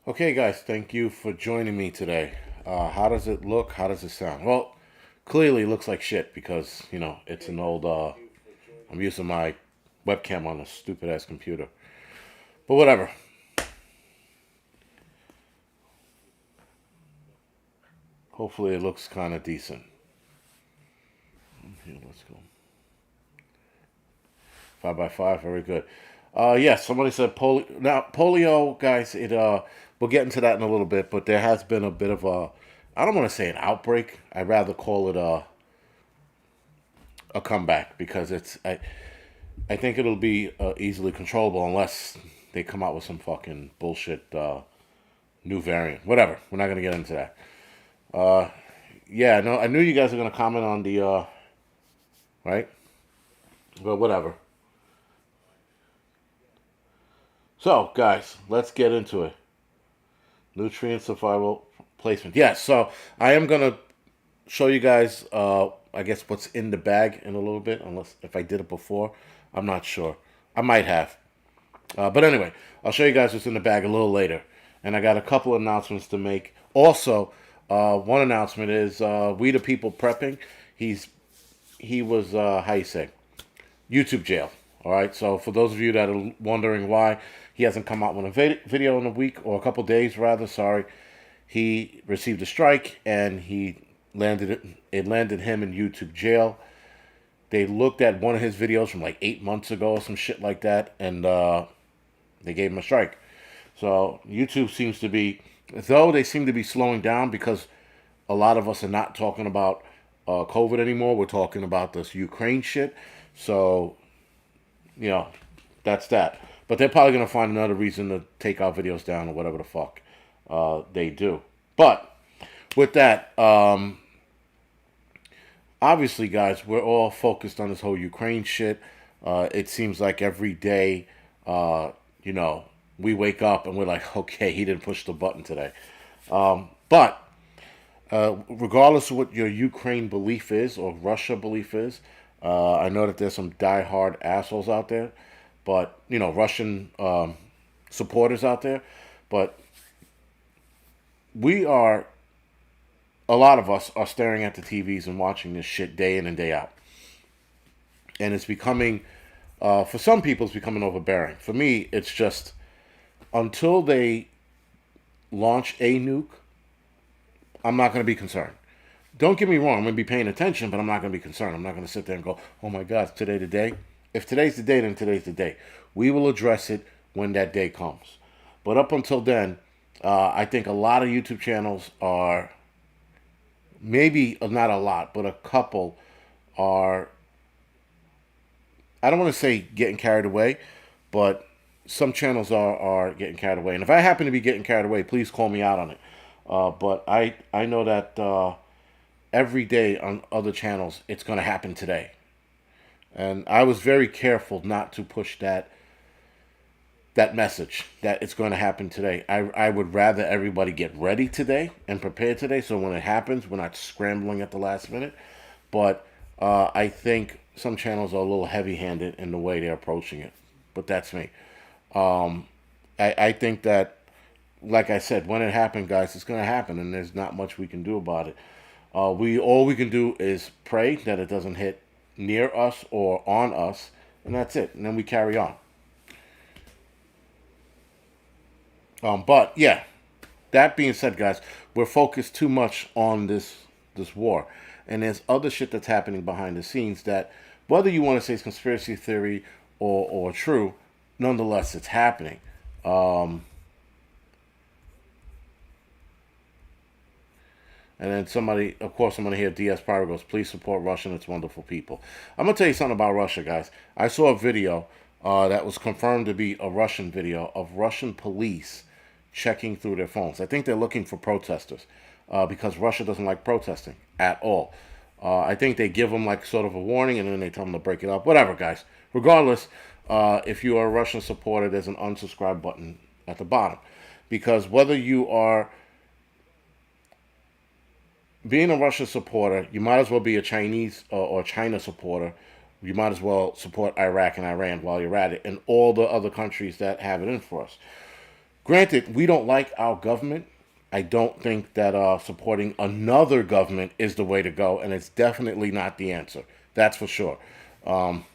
Okay, guys, thank you for joining me today. How does it look? How does it sound? Well, clearly it looks like shit because, it's an old, I'm using my webcam on a stupid ass computer. But whatever. Hopefully it looks kind of decent. Here, let's go. 5x5, very good. Yes, somebody said polio. Now, polio, guys, we'll get into that in a little bit, but there has been a bit of I don't want to say an outbreak. I'd rather call it a comeback because I think it'll be easily controllable unless they come out with some fucking bullshit new variant. Whatever. We're not gonna get into that. Uh, yeah, no, I knew you guys were gonna comment on the right, but whatever. So, guys, let's get into it. Nutrient survival placement. Yes, so I am gonna show you guys. I guess what's in the bag in a little bit. Unless if I did it before, I'm not sure. I might have. But anyway, I'll show you guys what's in the bag a little later. And I got a couple of announcements to make. Also, one announcement is We the People Prepping. He was how you say YouTube jail. All right. So for those of you that are wondering why he hasn't come out with a video in a week or a couple days rather, sorry, he received a strike and he landed it landed him in YouTube jail. They looked at one of his videos from like 8 months ago or some shit like that, and they gave him a strike. So YouTube seems to be, though they seem to be slowing down because a lot of us are not talking about COVID anymore. We're talking about this Ukraine shit. So, you know, that's that. But they're probably going to find another reason to take our videos down or whatever the fuck they do. But with that, obviously, guys, we're all focused on this whole Ukraine shit. It seems like every day, you know, we wake up and we're like, okay, he didn't push the button today. But regardless of what your Ukraine belief is or Russia belief is, I know that there's some diehard assholes out there, but Russian supporters out there. But we are, a lot of us are staring at the TVs and watching this shit day in and day out, and it's becoming, for some people, it's becoming overbearing. For me, it's just until they launch a nuke, I'm not going to be concerned. Don't get me wrong, I'm going to be paying attention, but I'm not going to be concerned. I'm not going to sit there and go, oh my God, is today the day? If today's the day, then today's the day. We will address it when that day comes. But up until then, I think a lot of YouTube channels are, maybe not a lot, but a couple are, I don't want to say getting carried away, but some channels are getting carried away. And if I happen to be getting carried away, please call me out on it. But I know that every day on other channels, it's going to happen today. And I was very careful not to push that message that it's going to happen today. I would rather everybody get ready today and prepare today so when it happens, we're not scrambling at the last minute. But I think some channels are a little heavy handed in the way they're approaching it. But that's me. Um, I think that, like I said, when it happened, guys, it's going to happen, and there's not much we can do about it. We all we can do is pray that it doesn't hit near us or on us, and that's it. And then we carry on. But yeah, that being said, guys, we're focused too much on this war, and there's other shit that's happening behind the scenes that, whether you want to say it's conspiracy theory or true, nonetheless, it's happening. Um, And then somebody, of course, I'm going to hear DS Pyro goes, please support Russia and its wonderful people. I'm going to tell you something about Russia, guys. I saw a video that was confirmed to be a Russian video of Russian police checking through their phones. I think they're looking for protesters because Russia doesn't like protesting at all. I think they give them like sort of a warning and then they tell them to break it up. Whatever, guys. Regardless, if you are a Russian supporter, there's an unsubscribe button at the bottom. Because whether you are being a Russia supporter, you might as well be a Chinese or China supporter. You might as well support Iraq and Iran while you're at it, and all the other countries that have it in for us. Granted, we don't like our government. I don't think that supporting another government is the way to go, and it's definitely not the answer. That's for sure. Um,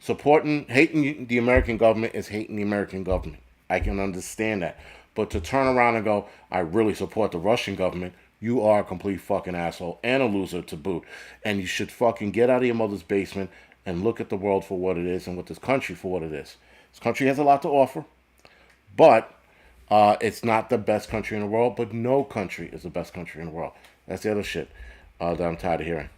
hating the American government is hating the American government. I can understand that. But to turn around and go, I really support the Russian government, you are a complete fucking asshole and a loser to boot. And you should fucking get out of your mother's basement and look at the world for what it is and with this country for what it is. This country has a lot to offer, but it's not the best country in the world, but no country is the best country in the world. That's the other shit that I'm tired of hearing.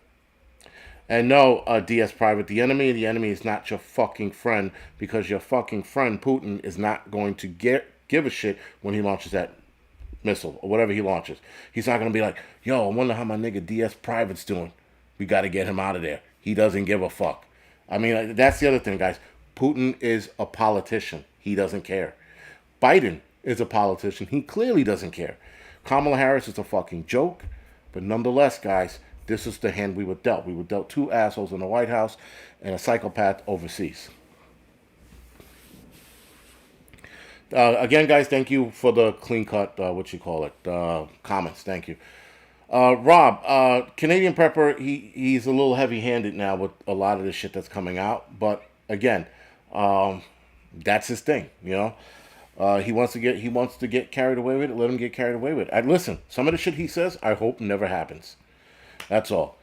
And no, DS Private, the enemy is not your fucking friend, because your fucking friend Putin is not going to give a shit when he launches that missile or whatever he launches. He's not going to be like, yo, I wonder how my nigga DS Private's doing. We got to get him out of there. He doesn't give a fuck. I mean, that's the other thing, guys. Putin is a politician. He doesn't care. Biden is a politician. He clearly doesn't care. Kamala Harris is a fucking joke. But nonetheless, guys, this is the hand we were dealt. We were dealt two assholes in the White House and a psychopath overseas. Again, guys, thank you for the clean cut, comments. Thank you. Rob, Canadian Prepper, he's a little heavy-handed now with a lot of the shit that's coming out. But again, that's his thing, you know. He wants to get carried away with it. Let him get carried away with it. Listen, some of the shit he says, I hope never happens. That's all.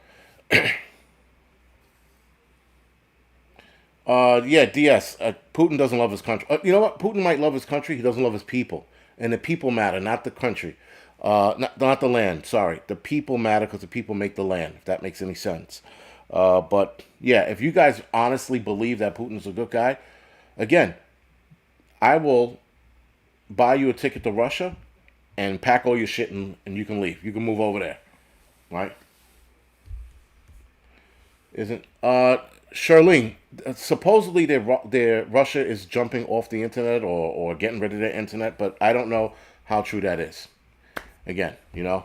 Yeah, DS. Putin doesn't love his country. You know what? Putin might love his country. He doesn't love his people. And the people matter, not the country. Not the land. Sorry. The people matter because the people make the land, if that makes any sense. But, yeah, if you guys honestly believe that Putin's a good guy, again, I will buy you a ticket to Russia and pack all your shit and you can leave. You can move over there. Right? Isn't Charlene, supposedly their Russia is jumping off the internet or getting rid of their internet, but I don't know how true that is. Again, you know.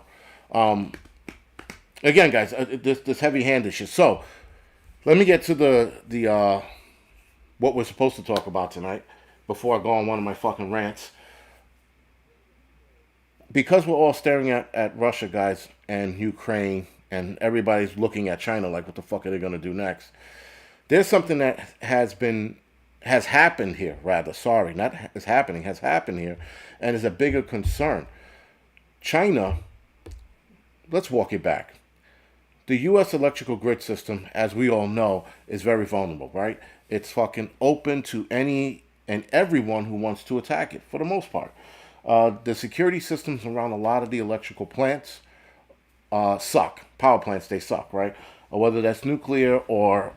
Again, guys, this heavy-handed shit. So, let me get to the what we're supposed to talk about tonight before I go on one of my fucking rants. Because we're all staring at Russia, guys, and Ukraine, and everybody's looking at China like, what the fuck are they going to do next? There's something that has happened here, rather. Sorry, not is happening, has happened here, and is a bigger concern. China, let's walk it back. The U.S. electrical grid system, as we all know, is very vulnerable, right? It's fucking open to any and everyone who wants to attack it, for the most part. The security systems around a lot of the electrical plants suck. Power plants, they suck, right? Or whether that's nuclear or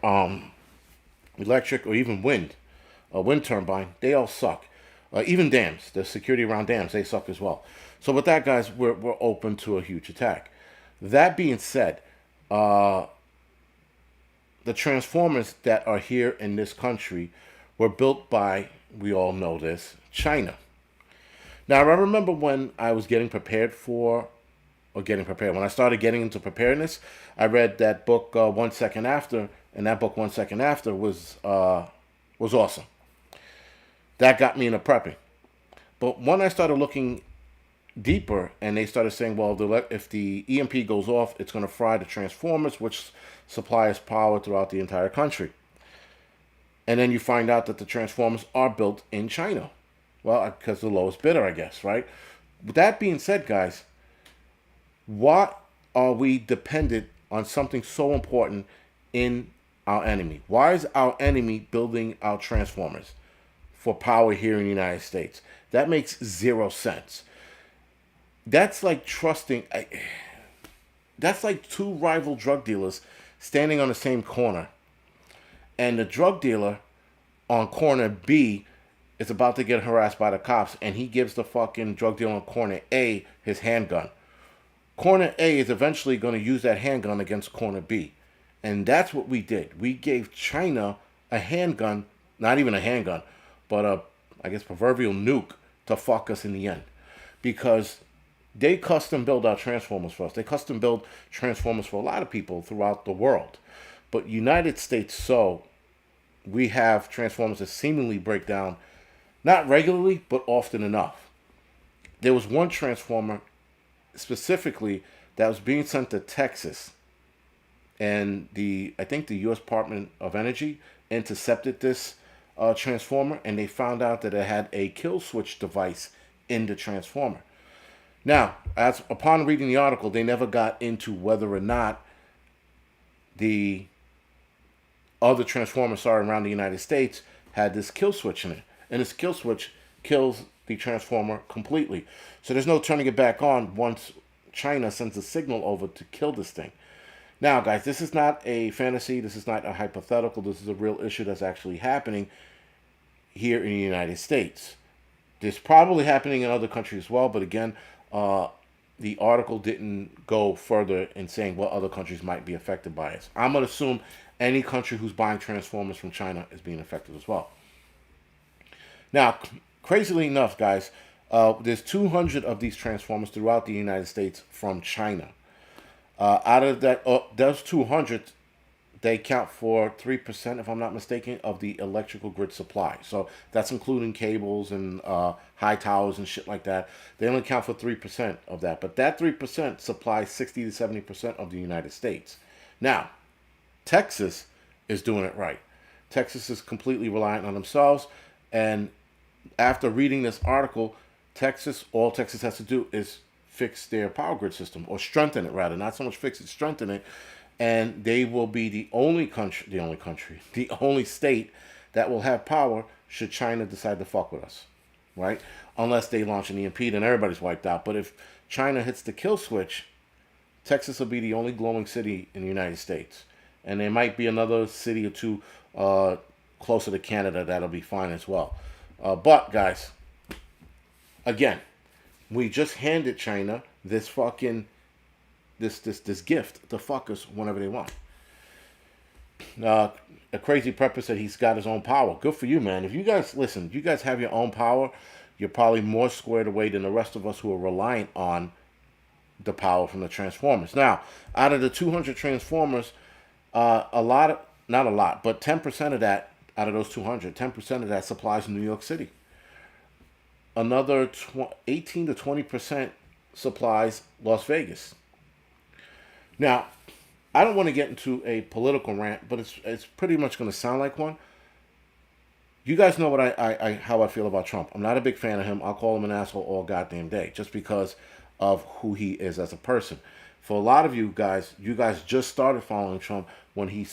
electric or even wind, a wind turbine, they all suck. Even dams, the security around dams, they suck as well. So with that, guys, we're open to a huge attack. That being said, the transformers that are here in this country were built by, we all know this, China. Now, I remember when I was when I started getting into preparedness, I read that book 1 Second After, and that book 1 Second After was awesome. That got me into prepping. But when I started looking deeper, and they started saying, well, if the EMP goes off, it's going to fry the transformers, which supply us power throughout the entire country. And then you find out that the transformers are built in China. Well, because the lowest bidder, I guess, right? With that being said, guys, why are we dependent on something so important in our enemy? Why is our enemy building our transformers for power here in the United States? That makes zero sense. That's like that's like two rival drug dealers standing on the same corner. And the drug dealer on corner B is about to get harassed by the cops, and he gives the fucking drug dealer on corner A his handgun. Corner A is eventually going to use that handgun against corner B. And that's what we did. We gave China a handgun, not even a handgun, but a, I guess, proverbial nuke to fuck us in the end. Because they custom build our transformers for us. They custom build transformers for a lot of people throughout the world. But United States, we have transformers that seemingly break down Not regularly, but often enough. There was one transformer specifically that was being sent to Texas, and I think the U.S. Department of Energy intercepted this transformer, and they found out that it had a kill switch device in the transformer. Now, as upon reading the article, they never got into whether or not the other transformers around the United States had this kill switch in it, and this kill switch kills the transformer completely. So there's no turning it back on once China sends a signal over to kill this thing. Now, guys, this is not a fantasy. This is not a hypothetical. This is a real issue that's actually happening here in the United States. This probably happening in other countries as well, but again, the article didn't go further in saying what other countries might be affected by it. I'm going to assume any country who's buying transformers from China is being affected as well. Now, crazily enough, guys, there's 200 of these transformers throughout the United States from China. Out of that, those 200, they account for 3%, if I'm not mistaken, of the electrical grid supply. So that's including cables and high towers and shit like that. They only account for 3% of that. But that 3% supplies 60 to 70% of the United States. Now, Texas is doing it right. Texas is completely reliant on themselves. And after reading this article, all Texas has to do is fix their power grid system, or strengthen it rather. Not so much fix it, strengthen it. And they will be the only state that will have power should China decide to fuck with us, right? Unless they launch an EMP, then everybody's wiped out. But if China hits the kill switch, Texas will be the only glowing city in the United States. And there might be another city or two closer to Canada that'll be fine as well. But, guys, again, we just handed China this fucking this gift to fuck us whenever they want. A crazy prepper said he's got his own power. Good for you, man. If you guys listen, you guys have your own power, you're probably more squared away than the rest of us who are reliant on the power from the transformers. Now, out of the 200 transformers, not a lot, but 10% of that, out of those 200, 10% of that supplies New York City. Another 18 to 20% supplies Las Vegas. Now, I don't want to get into a political rant, but it's pretty much going to sound like one. You guys know what how I feel about Trump. I'm not a big fan of him. I'll call him an asshole all goddamn day, just because of who he is as a person. For a lot of you guys just started following Trump when he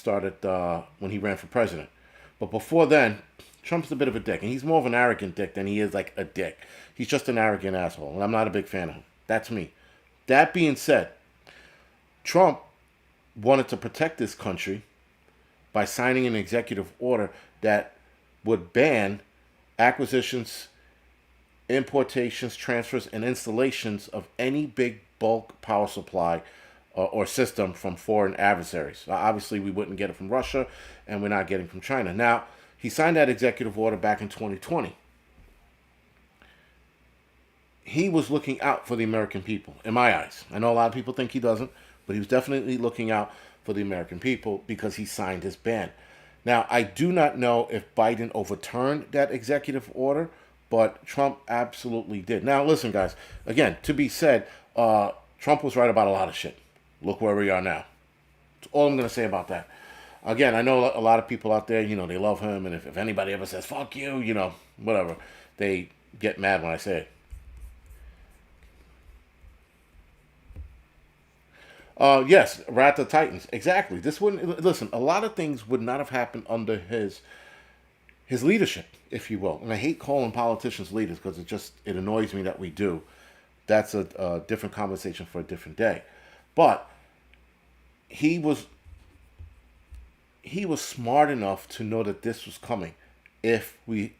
ran for president. But before then, Trump's a bit of a dick, and he's more of an arrogant dick than he is like a dick. He's just an arrogant asshole, and I'm not a big fan of him. That's me. That being said, Trump wanted to protect this country by signing an executive order that would ban acquisitions, importations, transfers, and installations of any big bulk power supply or system from foreign adversaries. Obviously, we wouldn't get it from Russia, and we're not getting from China. Now, he signed that executive order back in 2020. He was looking out for the American people, in my eyes. I know a lot of people think he doesn't, but he was definitely looking out for the American people because he signed his ban. Now, I do not know if Biden overturned that executive order, but Trump absolutely did. Now, listen, guys, again, to be said, Trump was right about a lot of shit. Look where we are now. That's all I'm going to say about that. Again, I know a lot of people out there, they love him, and if anybody ever says, fuck you, whatever, they get mad when I say it. Yes, Wrath of Titans. Exactly. This wouldn't listen. A lot of things would not have happened under his leadership, if you will. And I hate calling politicians leaders because it annoys me that we do. That's a different conversation for a different day. But he was smart enough to know that this was coming. If we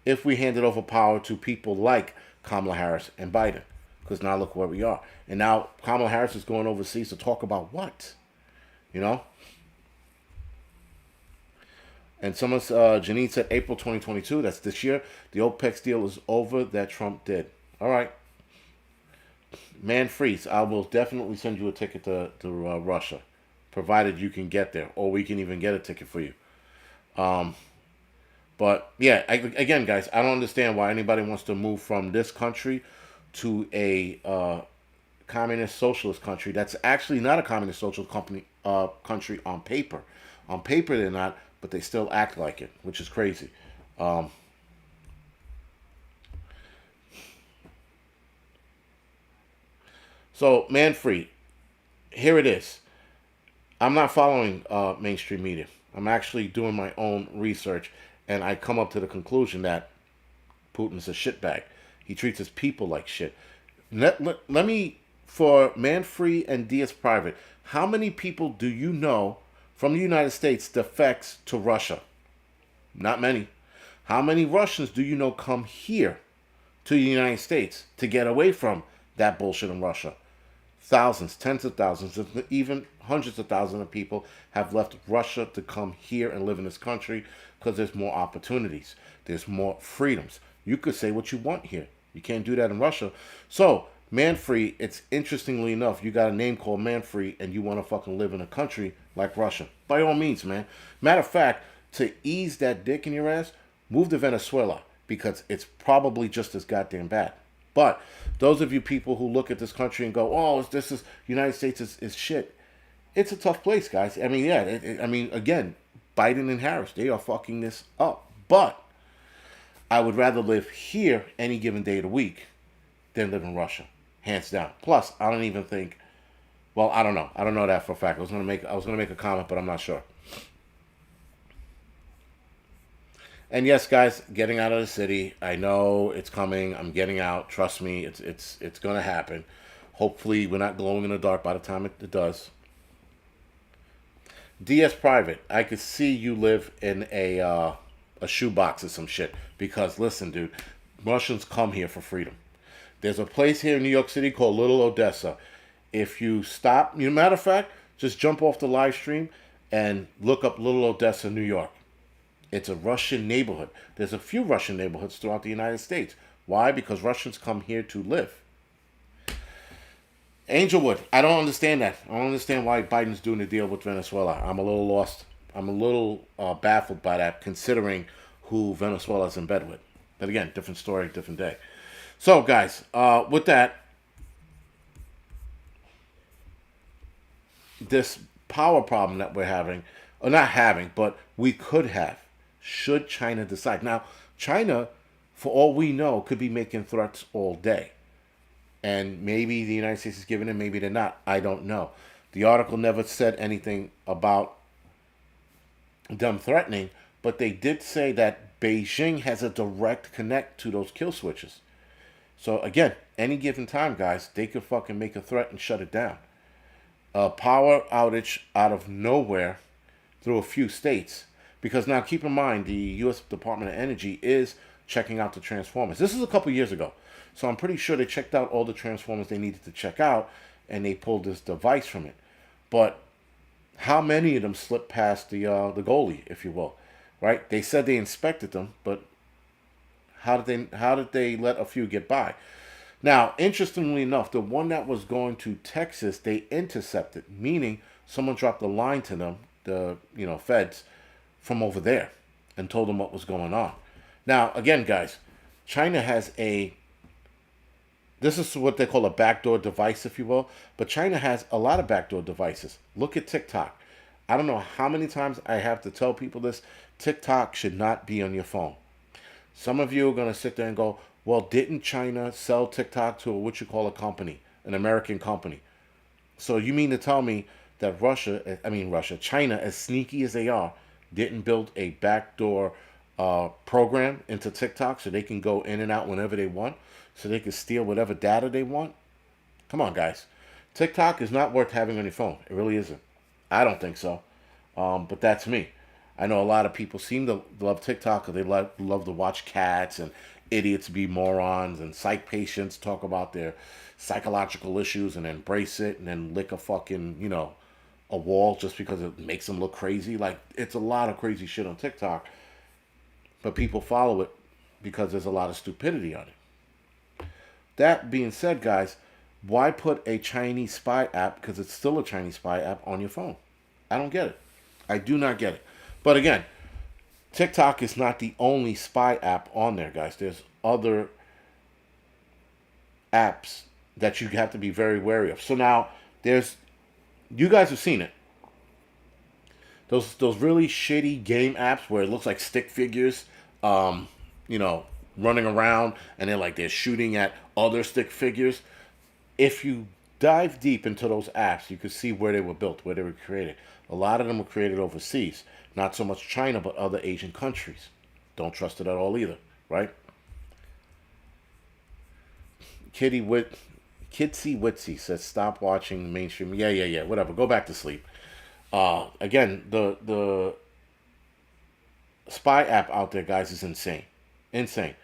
handed over power to people like Kamala Harris and Biden. Because now look where we are. And now Kamala Harris is going overseas to talk about what? And Janine said April 2022, that's this year, the OPEC deal is over that Trump did. All right. Man Freeze, I will definitely send you a ticket to Russia, provided you can get there, or we can even get a ticket for you. But But yeah, again, guys, I don't understand why anybody wants to move from this country to a communist socialist country that's actually not a communist socialist country on paper. On paper, they're not, but they still act like it, which is crazy. Um, so, man free, here it is. I'm not following mainstream media. I'm actually doing my own research, and I come up to the conclusion that Putin's a shitbag. He treats his people like shit. Let me, for Man Free and DS Private, how many people do you know from the United States defects to Russia? Not many. How many Russians do you know come here to the United States to get away from that bullshit in Russia? Thousands, tens of thousands, even hundreds of thousands of people have left Russia to come here and live in this country because there's more opportunities. There's more freedoms. You could say what you want here. You can't do that in Russia. So, man free, it's interestingly enough, you got a name called man free and you want to fucking live in a country like Russia. By all means, man. Matter of fact, to ease that dick in your ass, move to Venezuela because it's probably just as goddamn bad. But those of you people who look at this country and go, "Oh, this is United States is shit," it's a tough place, guys. I mean, yeah. I mean, again, Biden and Harris, they are fucking this up. But I would rather live here any given day of the week than live in Russia, hands down. Plus, I don't even think. Well, I don't know. I don't know that for a fact. I was gonna make a comment, but I'm not sure. And yes, guys, getting out of the city. I know it's coming. I'm getting out. Trust me, it's gonna happen. Hopefully, we're not glowing in the dark by the time it does. DS Private, I could see you live in a shoebox or some shit. Because listen, dude, Russians come here for freedom. There's a place here in New York City called Little Odessa. If you stop, matter of fact, just jump off the live stream and look up Little Odessa, New York. It's a Russian neighborhood. There's a few Russian neighborhoods throughout the United States. Why? Because Russians come here to live. Angelwood, I don't understand that. I don't understand why Biden's doing the deal with Venezuela. I'm a little lost. I'm a little baffled by that, considering who Venezuela's in bed with. But again, different story, different day. So, guys, with that, this power problem that we're having, or not having, but we could have, should China decide. Now, China, for all we know, could be making threats all day. And maybe the United States is giving in, maybe they're not. I don't know. The article never said anything about them threatening, but they did say that Beijing has a direct connect to those kill switches. So again, any given time, guys, they could fucking make a threat and shut it down. A power outage out of nowhere through a few states. Because now keep in mind, the U.S. Department of Energy is checking out the transformers. This is a couple years ago. So I'm pretty sure they checked out all the transformers they needed to check out, and they pulled this device from it. But how many of them slipped past the goalie, if you will, right? They said they inspected them, but how did they let a few get by? Now, interestingly enough, the one that was going to Texas, they intercepted, meaning someone dropped a line to them, the feds, from over there, and told them what was going on. Now, again, guys, China has this is what they call a backdoor device, if you will. But China has a lot of backdoor devices. Look at TikTok. I don't know how many times I have to tell people this. TikTok should not be on your phone. Some of you are going to sit there and go, well, didn't China sell TikTok to what you call a company, an American company? So you mean to tell me that China, as sneaky as they are, didn't build a backdoor program into TikTok so they can go in and out whenever they want? So they can steal whatever data they want? Come on, guys. TikTok is not worth having on your phone. It really isn't. I don't think so. But that's me. I know a lot of people seem to love TikTok because they love to watch cats and idiots be morons and psych patients talk about their psychological issues and embrace it and then lick a fucking, a wall just because it makes them look crazy. Like, it's a lot of crazy shit on TikTok. But people follow it because there's a lot of stupidity on it. That being said, guys, why put a Chinese spy app, because it's still a Chinese spy app, on your phone? I don't get it. I do not get it. But again, TikTok is not the only spy app on there, guys. There's other apps that you have to be very wary of. So now there's, you guys have seen it. Those really shitty game apps where it looks like stick figures, um, you know, running around, and they're shooting at other stick figures. If you dive deep into those apps, you can see where they were built, where they were created. A lot of them were created overseas, not so much China, but other Asian countries. Don't trust it at all either, right? Kitty Wit, Kitsy Witsy says stop watching mainstream. Yeah, yeah, yeah. Whatever. Go back to sleep. Again, the spy app out there, guys, is insane, insane.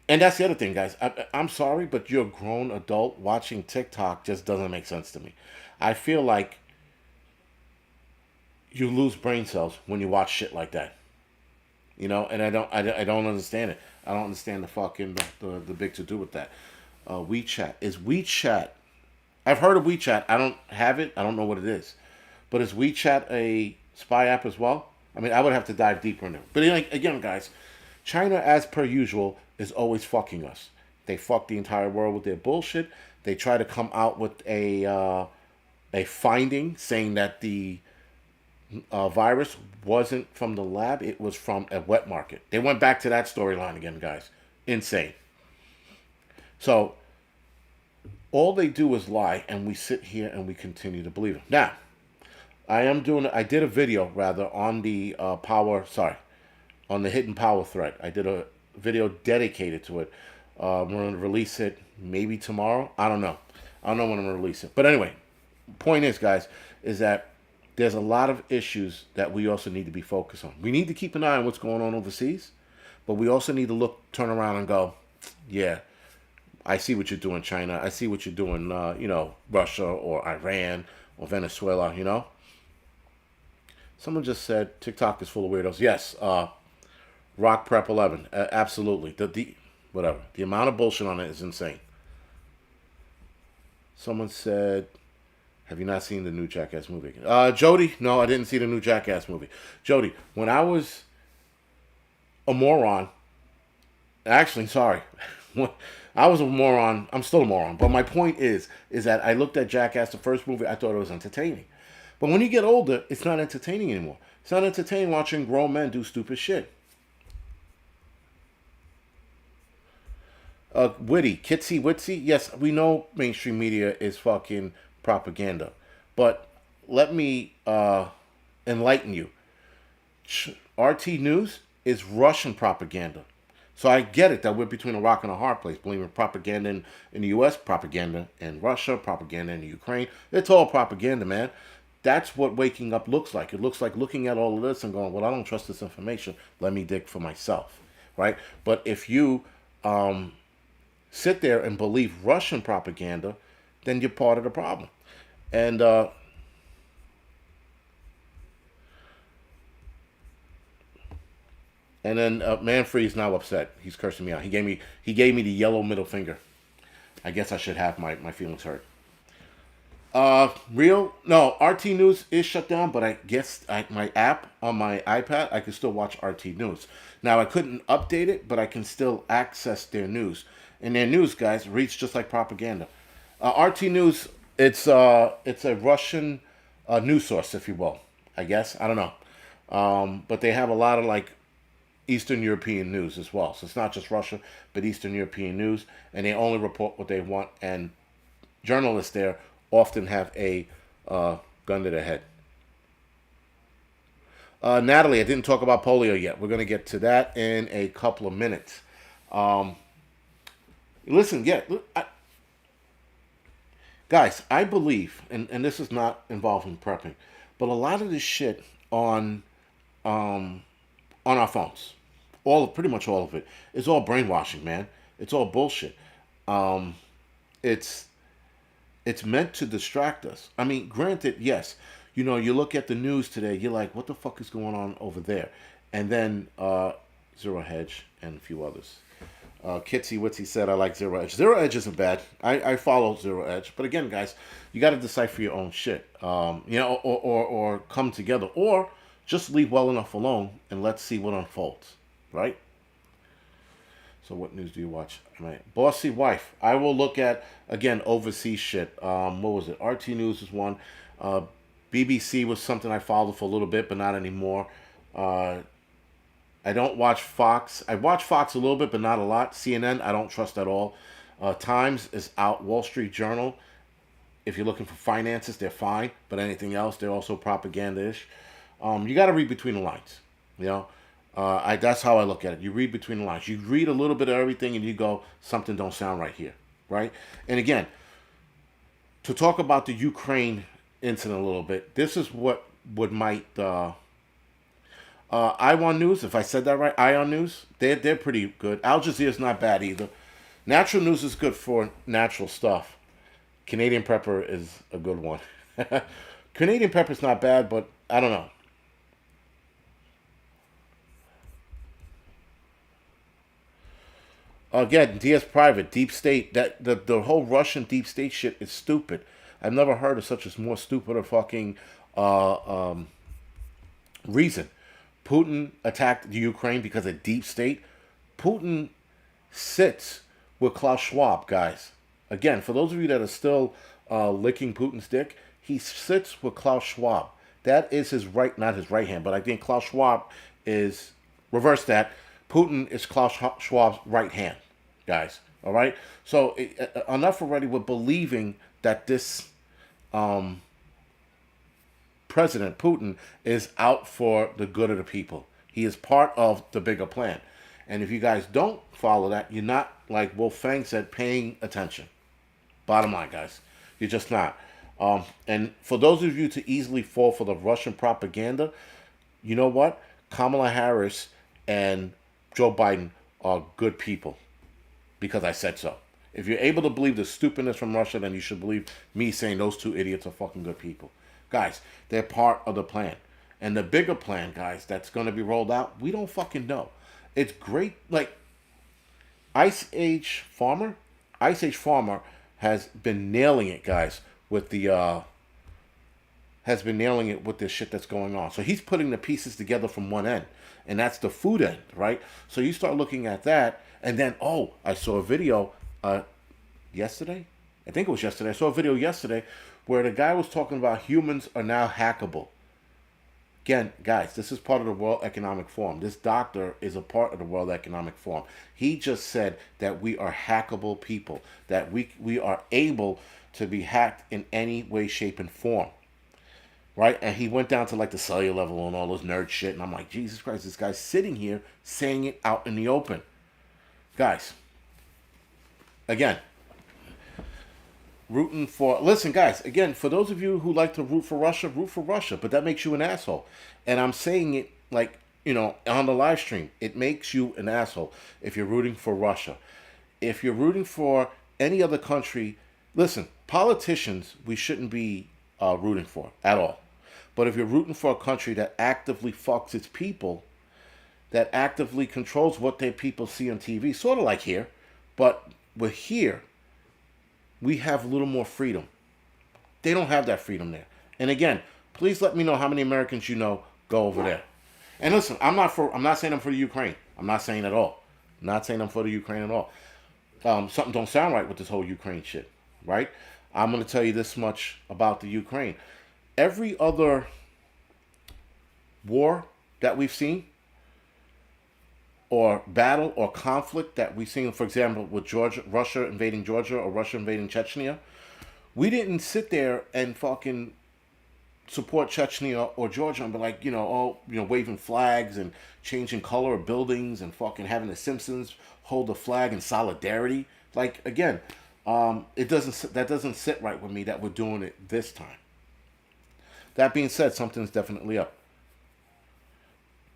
And that's the other thing, guys. I'm sorry, but you're a grown adult watching TikTok just doesn't make sense to me. I feel like you lose brain cells when you watch shit like that. You know, and I don't understand it. I don't understand the fucking the big to do with that. WeChat is WeChat. I've heard of WeChat. I don't have it. I don't know what it is. But is WeChat a spy app as well? I mean, I would have to dive deeper into it. But again, guys, China, as per usual, is always fucking us. They fuck the entire world with their bullshit. They try to come out with a finding saying that the virus wasn't from the lab; it was from a wet market. They went back to that storyline again, guys. Insane. So all they do is lie, and we sit here and we continue to believe them. Now, I did a video rather on the on the hidden power threat. I did a video dedicated to it. I'm going to release it maybe tomorrow. I don't know. I don't know when I'm going to release it. But anyway, point is, guys, is that there's a lot of issues that we also need to be focused on. We need to keep an eye on what's going on overseas, but we also need to turn around and go, yeah, I see what you're doing, China. I see what you're doing, Russia or Iran or Venezuela, Someone just said TikTok is full of weirdos. Yes, Rock Prep 11, absolutely. Whatever. The amount of bullshit on it is insane. Someone said, have you not seen the new Jackass movie? Jody, no, I didn't see the new Jackass movie. Jody, when I was a moron, actually, sorry, I was a moron. I'm still a moron. But my point is that I looked at Jackass, the first movie, I thought it was entertaining. But when you get older, it's not entertaining anymore. It's not entertaining watching grown men do stupid shit. Witty, Kitsy Witsy. Yes, we know mainstream media is fucking propaganda. But let me enlighten you. RT News is Russian propaganda. So I get it that we're between a rock and a hard place, believing propaganda in the U.S., propaganda in Russia, propaganda in Ukraine. It's all propaganda, man. That's what waking up looks like. It looks like looking at all of this and going, well, I don't trust this information. Let me dig for myself, right? But if you sit there and believe Russian propaganda, then you're part of the problem. And then Manfree is now upset. He's cursing me out. He gave me the yellow middle finger. I guess I should have my feelings hurt. RT News is shut down, but I guess my app on my iPad, I can still watch RT News. Now, I couldn't update it, but I can still access their news. And their news, guys, reads just like propaganda. RT News, it's a Russian news source, if you will. I guess. I don't know. But they have a lot of, Eastern European news as well. So it's not just Russia, but Eastern European news. And they only report what they want. And journalists there often have a gun to their head. Natalie, I didn't talk about polio yet. We're going to get to that in a couple of minutes. Listen, guys, I believe, and this is not involving prepping, but a lot of this shit on our phones, pretty much all of it, is all brainwashing, man. It's all bullshit. It's meant to distract us. I mean, granted, yes, you look at the news today, you're like, what the fuck is going on over there? And then Zero Hedge and a few others. Kitsy Witsy said, I like Zero Edge. Zero Edge isn't bad. I follow Zero Edge. But again, guys, you got to decipher your own shit. Or come together. Or Just leave well enough alone and let's see what unfolds, right? So what news do you watch? Bossy Wife. I will look at, again, overseas shit. What was it? RT News is one. Uh, BBC was something I followed for a little bit, but not anymore. Uh, I don't watch Fox. I watch Fox a little bit, but not a lot. CNN, I don't trust at all. Times is out. Wall Street Journal. If you're looking for finances, they're fine. But anything else, they're also propaganda-ish. You got to read between the lines. You know, that's how I look at it. You read between the lines. You read a little bit of everything, and you go, something don't sound right here, right? And again, to talk about the Ukraine incident a little bit, this is what might Iwan News, if I said that right, Ion News, they're pretty good. Al Jazeera's not bad either. Natural News is good for natural stuff. Canadian Prepper is a good one. Canadian Prepper's not bad, but I don't know. Again, DS Private, Deep State, that the whole Russian Deep State shit is stupid. I've never heard of such a more stupid or fucking reason. Putin attacked the Ukraine because of Deep State. Putin sits with Klaus Schwab, guys. Again, for those of you that are still licking Putin's dick, he sits with Klaus Schwab. That is his right, not his right hand, but I think Klaus Schwab is, reverse that, Putin is Klaus Schwab's right hand, guys. All right? So enough already with believing that this President Putin is out for the good of the people. He is part of the bigger plan. And if you guys don't follow that, you're not, like Wolf Fang said, paying attention. Bottom line, guys. You're just not. And for those of you to easily fall for the Russian propaganda, you know what? Kamala Harris and Joe Biden are good people because I said so. If you're able to believe the stupidness from Russia, then you should believe me saying those two idiots are fucking good people. Guys, they're part of the plan. And the bigger plan, guys, that's going to be rolled out, we don't fucking know. It's great. Like, Ice Age Farmer has been nailing it, guys, with the has been nailing it with this shit that's going on. So he's putting the pieces together from one end, and that's the food end, right? So you start looking at that, and then, oh, I saw a video yesterday. I think it was yesterday. I saw a video yesterday where the guy was talking about humans are now hackable. Again, guys, this is part of the World Economic Forum. This doctor is a part of the World Economic Forum. He just said that we are hackable people, that we are able to be hacked in any way, shape, and form. Right? And he went down to like the cellular level and all this nerd shit. And I'm like, Jesus Christ, this guy's sitting here saying it out in the open. Guys, again, rooting for, listen guys, again, for those of you who like to root for Russia, but that makes you an asshole. And I'm saying it like, you know, on the live stream, it makes you an asshole if you're rooting for Russia. If you're rooting for any other country, listen, politicians we shouldn't be rooting for at all. But if you're rooting for a country that actively fucks its people, that actively controls what their people see on TV, sort of like here, but with here, we have a little more freedom. They don't have that freedom there. And again, please let me know how many Americans you know go over there. And listen, I'm not saying I'm for the Ukraine. I'm not saying at all. I'm not saying I'm for the Ukraine at all. Something don't sound right with this whole Ukraine shit, right? I'm going to tell you this much about the Ukraine. Every other war that we've seen, or battle or conflict that we've seen, for example, with Russia invading Georgia or Russia invading Chechnya, we didn't sit there and fucking support Chechnya or Georgia and be like, you know, all, you know, waving flags and changing color of buildings and fucking having the Simpsons hold the flag in solidarity. Like, again, that doesn't sit right with me that we're doing it this time. That being said, something's definitely up.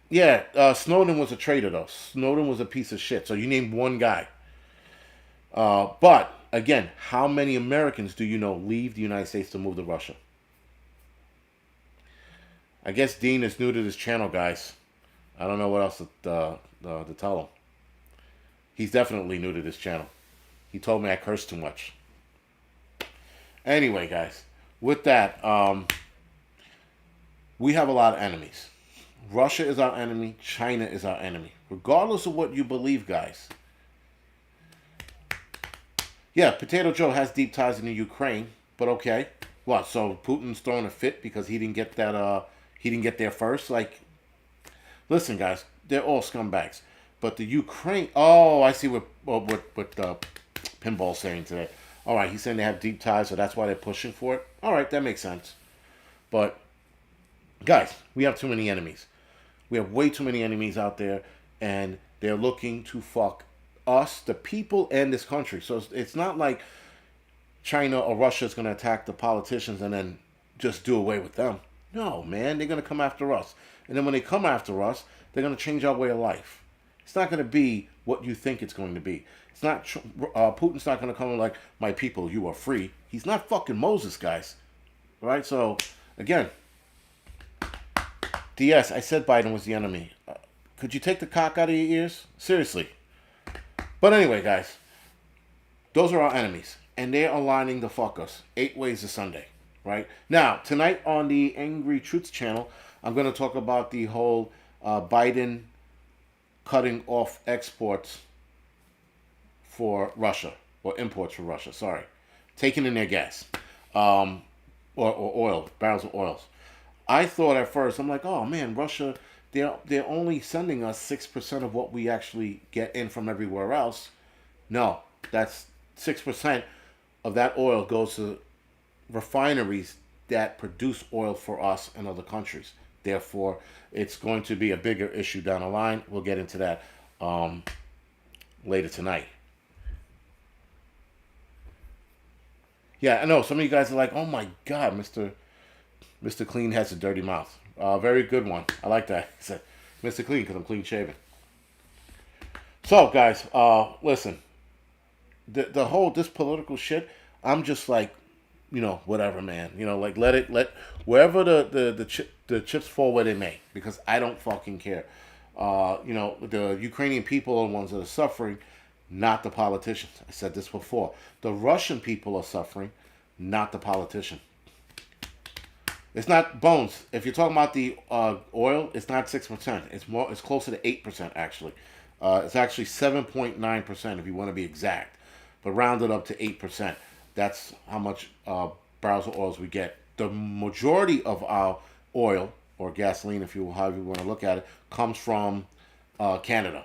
Yeah, Snowden was a traitor, though. Snowden was a piece of shit. So you named one guy. But, again, how many Americans do you know leave the United States to move to Russia? I guess Dean is new to this channel, guys. I don't know what else to tell him. He's definitely new to this channel. He told me I curse too much. Anyway, guys, with that, we have a lot of enemies. Russia is our enemy. China is our enemy. Regardless of what you believe, guys. Yeah, Potato Joe has deep ties in the Ukraine, but okay. What? So Putin's throwing a fit because he didn't get that. He didn't get there first. Like, listen, guys, they're all scumbags. But the Ukraine. Oh, I see what Pinball's saying today. All right, he's saying they have deep ties, so that's why they're pushing for it. All right, that makes sense. But guys, we have too many enemies. We have way too many enemies out there, and they're looking to fuck us, the people, and this country. So it's not like China or Russia is going to attack the politicians and then just do away with them. No, man, they're going to come after us. And then when they come after us, they're going to change our way of life. It's not going to be what you think it's going to be. It's not. Putin's not going to come like, my people, you are free. He's not fucking Moses, guys. All right? So, again, DS, I said Biden was the enemy. Could you take the cock out of your ears? Seriously. But anyway, guys, those are our enemies. And they're aligning to fuck us 8 ways to Sunday. Right? Now, tonight on the Angry Truths channel, I'm going to talk about the whole Biden cutting off exports for Russia, or imports for Russia, sorry. Taking in their gas, or oil, barrels of oils. I thought at first, I'm like, oh man, Russia, they're only sending us 6% of what we actually get in from everywhere else. No, that's 6% of that oil goes to refineries that produce oil for us and other countries. Therefore, it's going to be a bigger issue down the line. We'll get into that later tonight. Yeah, I know some of you guys are like, "Oh my God, Mr. Clean has a dirty mouth." Very good one. I like that. He said, "Mr. Clean," because I'm clean shaven. So, guys, listen. The whole this political shit. I'm just like, whatever, man. Like let wherever the chips fall where they may, because I don't fucking care. The Ukrainian people are the ones that are suffering, not the politicians. I said this before. The Russian people are suffering, not the politician. It's not Bones. If you're talking about the oil, it's not 6%. It's more. It's closer to 8% actually. It's actually 7.9% if you want to be exact, but rounded up to 8%. That's how much barrels of oils we get. The majority of our oil or gasoline, if you however you want to look at it, comes from Canada.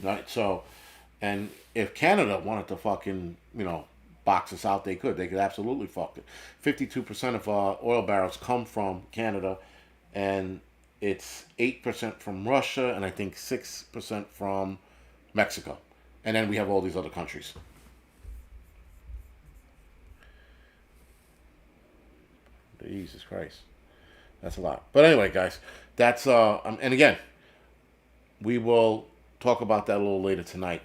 Right. So, and if Canada wanted to fucking box us out, they could. They could absolutely fuck it. 52% of oil barrels come from Canada, and it's 8% from Russia, and I think 6% from Mexico, and then we have all these other countries. Jesus Christ, that's a lot. But anyway, guys, that's and again, we will talk about that a little later tonight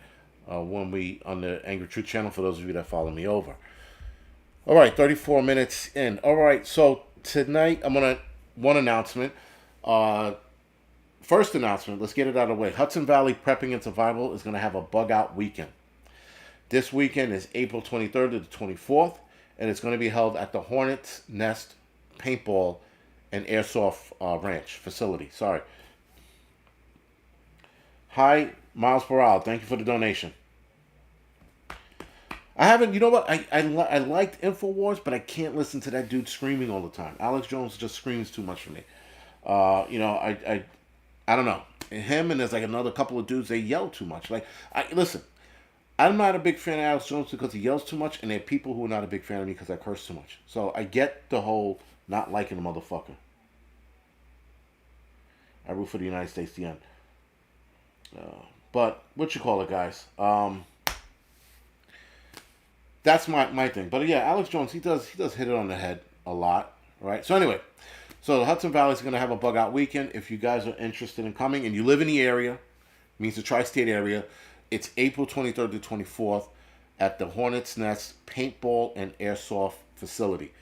when we on the Angry Truth channel. For those of you that follow me over. All right, 34 minutes in. All right, so tonight I'm gonna one announcement. First announcement. Let's get it out of the way. Hudson Valley Prepping and Survival is gonna have a bug out weekend. This weekend is April 23rd to the 24th, and it's going to be held at the Hornet's Nest Paintball and Airsoft Ranch facility. Sorry. Hi, Miles Peral. Thank you for the donation. I haven't, you know what? I liked InfoWars, but I can't listen to that dude screaming all the time. Alex Jones just screams too much for me. I don't know. Him and there's like another couple of dudes, they yell too much. Listen. I'm not a big fan of Alex Jones because he yells too much, and there are people who are not a big fan of me because I curse too much. So I get the whole not liking the motherfucker. I root for the United States to the end. But what you call it, guys? That's my thing. But yeah, Alex Jones, he does hit it on the head a lot, right? So anyway, so the Hudson Valley is going to have a bug out weekend. If you guys are interested in coming and you live in the area, means the tri-state area. It's April 23rd to 24th at the Hornet's Nest Paintball and Airsoft Facility.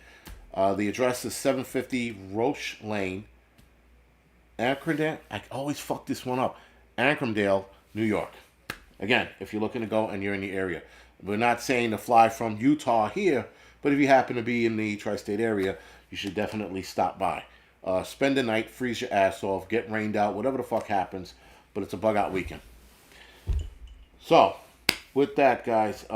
The address is 750 Roche Lane, Ancromdale. I always fuck this one up. Ancromdale, New York. Again, if you're looking to go and you're in the area. We're not saying to fly from Utah here, but if you happen to be in the tri-state area, you should definitely stop by. Spend the night, freeze your ass off, get rained out, whatever the fuck happens. But it's a bug out weekend. So, with that, guys,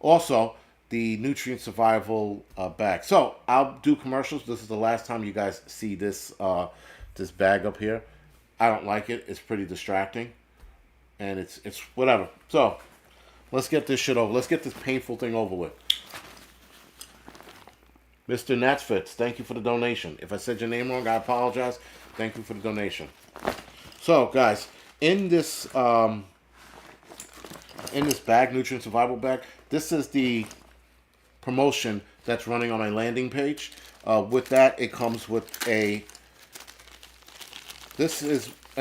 also the nutrient survival bag. So I'll do commercials. This is the last time you guys see this this bag up here. I don't like it. It's pretty distracting, and it's whatever. So let's get this shit over. Let's get this painful thing over with. Mr. Natsfitz, thank you for the donation. If I said your name wrong, I apologize. Thank you for the donation. So, guys, in this bag, nutrient survival bag, this is the promotion that's running on my landing page. With that, it comes with and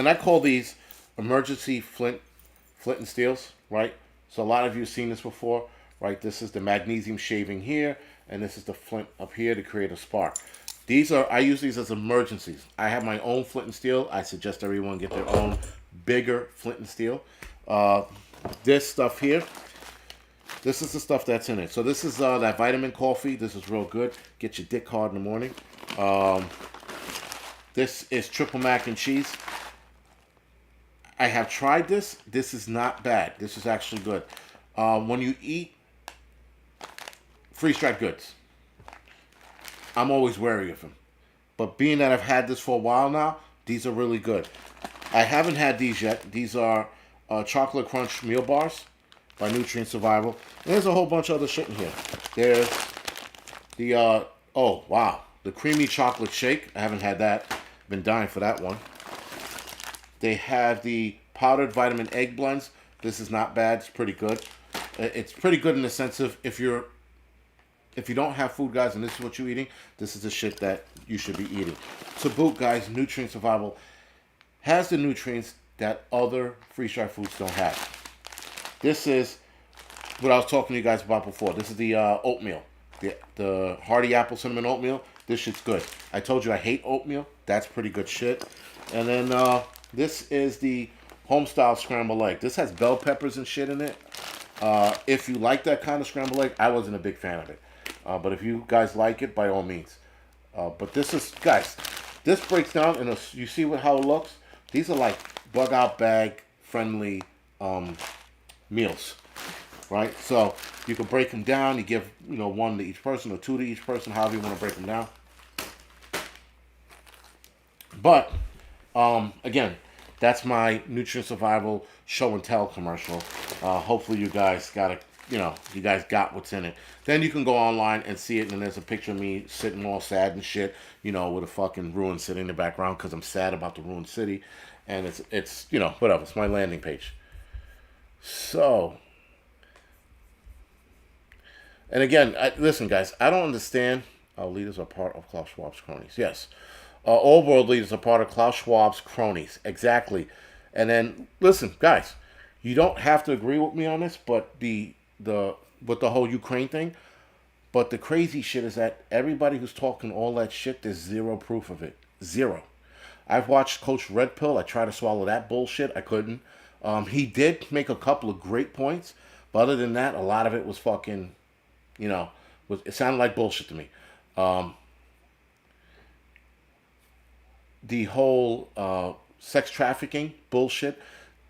I call these emergency flint and steels, right? So a lot of you have seen this before, right? This is the magnesium shaving here, and this is the flint up here to create a spark. I use these as emergencies. I have my own flint and steel. I suggest everyone get their own bigger flint and steel. This stuff here, this is the stuff that's in it. So this is that vitamin coffee. This is real good. Get your dick hard in the morning. This is triple mac and cheese. I have tried this. This is not bad. This is actually good. When you eat freeze-dried goods, I'm always wary of them. But being that I've had this for a while now, these are really good. I haven't had these yet. These are Chocolate Crunch Meal Bars by Nutrient Survival. And there's a whole bunch of other shit in here. There's the, oh, wow. The Creamy Chocolate Shake. I haven't had that. Been dying for that one. They have the Powdered Vitamin Egg Blends. This is not bad. It's pretty good. It's pretty good in the sense of if you don't have food, guys, and this is what you're eating, this is the shit that you should be eating. To boot, guys, Nutrient Survival has the nutrients that other freeze-dried foods don't have. This is what I was talking to you guys about before. This is the oatmeal, the Hearty Apple Cinnamon Oatmeal. This shit's good. I told you I hate oatmeal. That's pretty good shit. And then this is the Homestyle Scrambled Egg. This has bell peppers and shit in it. If you like that kind of scrambled egg, I wasn't a big fan of it. But if you guys like it, by all means. But this is, guys, this breaks down in you see how it looks? These are like bug out bag friendly meals, right? So you can break them down. You give, one to each person or two to each person, however you want to break them down. But, again, that's my Nutrient Survival show and tell commercial. Hopefully you guys you guys got what's in it. Then you can go online and see it, and there's a picture of me sitting all sad and shit, with a fucking ruined city in the background because I'm sad about the ruined city. And it's whatever. It's my landing page. So, and again, listen, guys, I don't understand. Our leaders are part of Klaus Schwab's cronies. Yes. All world leaders are part of Klaus Schwab's cronies. Exactly. And then, listen, guys, you don't have to agree with me on this, but with the whole Ukraine thing, but the crazy shit is that everybody who's talking all that shit, there's zero proof of it. Zero. I've watched Coach Red Pill. I tried to swallow that bullshit. I couldn't. He did make a couple of great points, but other than that, a lot of it was fucking, it sounded like bullshit to me. The whole sex trafficking bullshit,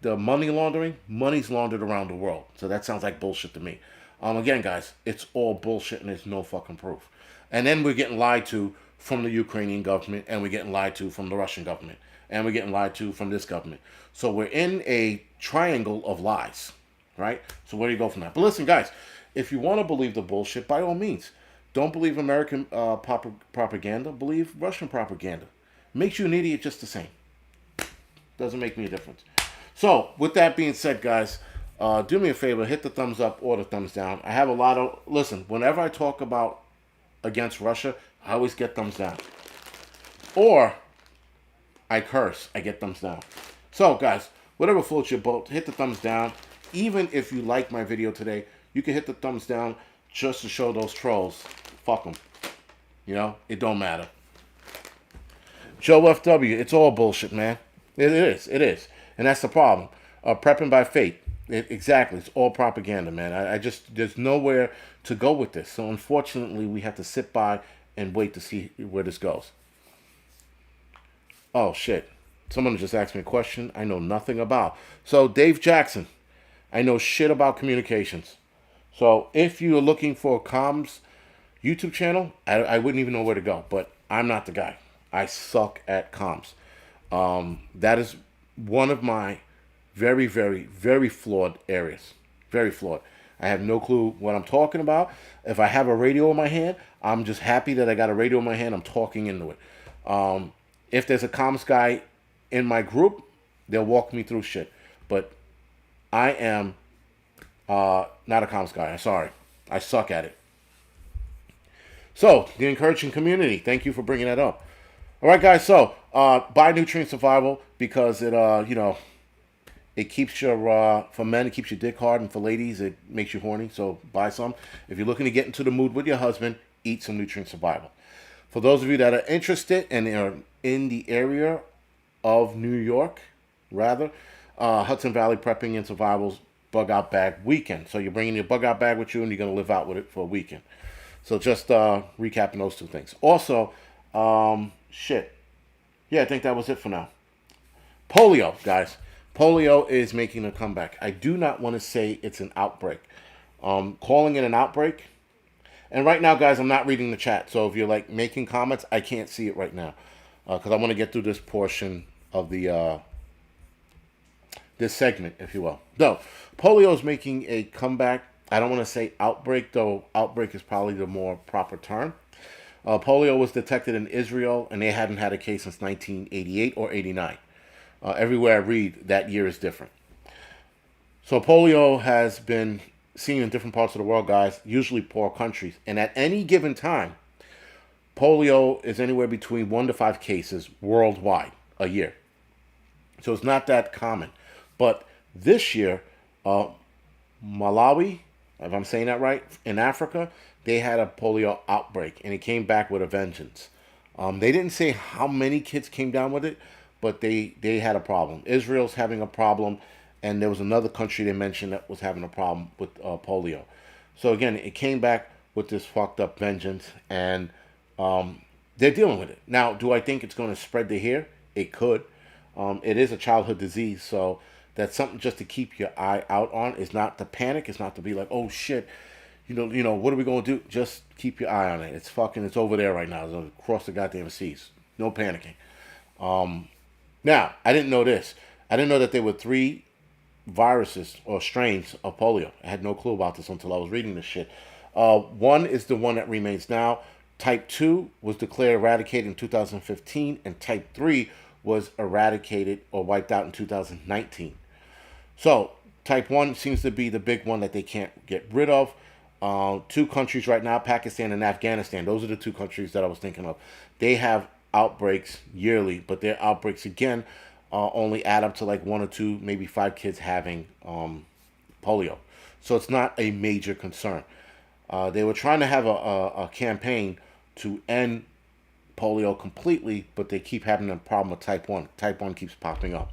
the money laundering, money's laundered around the world. So that sounds like bullshit to me. Again, guys, it's all bullshit and there's no fucking proof. And then we're getting lied to from the Ukrainian government, and we're getting lied to from the Russian government, and we're getting lied to from this government. So we're in a triangle of lies, right? So where do you go from that? But listen, guys, if you want to believe the bullshit, by all means, don't believe American propaganda, believe Russian propaganda. Makes you an idiot just the same. Doesn't make me a difference. So, with that being said, guys, do me a favor, hit the thumbs up or the thumbs down. I have a lot of, listen, whenever I talk about against Russia, I always get thumbs down. Or, I curse, I get thumbs down. So, guys, whatever floats your boat, hit the thumbs down. Even if you like my video today, you can hit the thumbs down just to show those trolls. Fuck them. It don't matter. Joe FW, it's all bullshit, man. It is. And that's the problem. Prepping by fate. Exactly. It's all propaganda, man. I just, there's nowhere to go with this. So unfortunately, we have to sit by and wait to see where this goes. Oh shit. Someone just asked me a question I know nothing about. So, Dave Jackson, I know shit about communications. So, if you're looking for a comms YouTube channel, I wouldn't even know where to go, but I'm not the guy. I suck at comms. That is one of my very, very, very flawed areas. Very flawed. I have no clue what I'm talking about. If I have a radio in my hand, I'm just happy that I got a radio in my hand. I'm talking into it. If there's a comms guy in my group, they'll walk me through shit. But I am not a comms guy. I'm sorry. I suck at it. So, the encouraging community. Thank you for bringing that up. All right, guys. So, buy Nutrient Survival because it, it keeps your, for men, it keeps your dick hard, and for ladies, it makes you horny. So, buy some. If you're looking to get into the mood with your husband, eat some Nutrient Survival. For those of you that are interested and are in the area of New York, rather, Hudson Valley Prepping and Survival's Bug Out Bag Weekend. So, you're bringing your bug out bag with you, and you're going to live out with it for a weekend. So just recapping those two things. Also, shit. Yeah, I think that was it for now. Polio, guys. Polio is making a comeback. I do not want to say it's an outbreak. Calling it an outbreak. And right now, guys, I'm not reading the chat. So if you're like making comments, I can't see it right now. Because I want to get through this portion of the this segment, if you will. No, polio is making a comeback. I don't want to say outbreak, though outbreak is probably the more proper term. Polio was detected in Israel, and they hadn't had a case since 1988 or 89. Everywhere I read, that year is different. So polio has been seen in different parts of the world, guys, usually poor countries. And at any given time, polio is anywhere between 1 to 5 cases worldwide a year. So it's not that common. But this year, Malawi, if I'm saying that right, in Africa, they had a polio outbreak, and it came back with a vengeance. They didn't say how many kids came down with it, but they had a problem. Israel's having a problem, and there was another country they mentioned that was having a problem with polio. So again, it came back with this fucked up vengeance, and they're dealing with it. Now, do I think it's going to spread to here? It could. It is a childhood disease, so that's something just to keep your eye out on. It's not to panic. It's not to be like, oh shit, you know, what are we going to do? Just keep your eye on it. It's over there right now. It's across the goddamn seas. No panicking. Now, I didn't know this. I didn't know that there were 3 viruses or strains of polio. I had no clue about this until I was reading this shit. One is the one that remains now. Type 2 was declared eradicated in 2015, and Type 3 was eradicated or wiped out in 2019. So, Type 1 seems to be the big one that they can't get rid of. 2 countries right now, Pakistan and Afghanistan, those are the 2 countries that I was thinking of. They have outbreaks yearly, but their outbreaks, again, only add up to like 1 or 2, maybe 5 kids having polio. So it's not a major concern. They were trying to have a campaign to end polio completely, but they keep having a problem with type 1. Type 1 keeps popping up.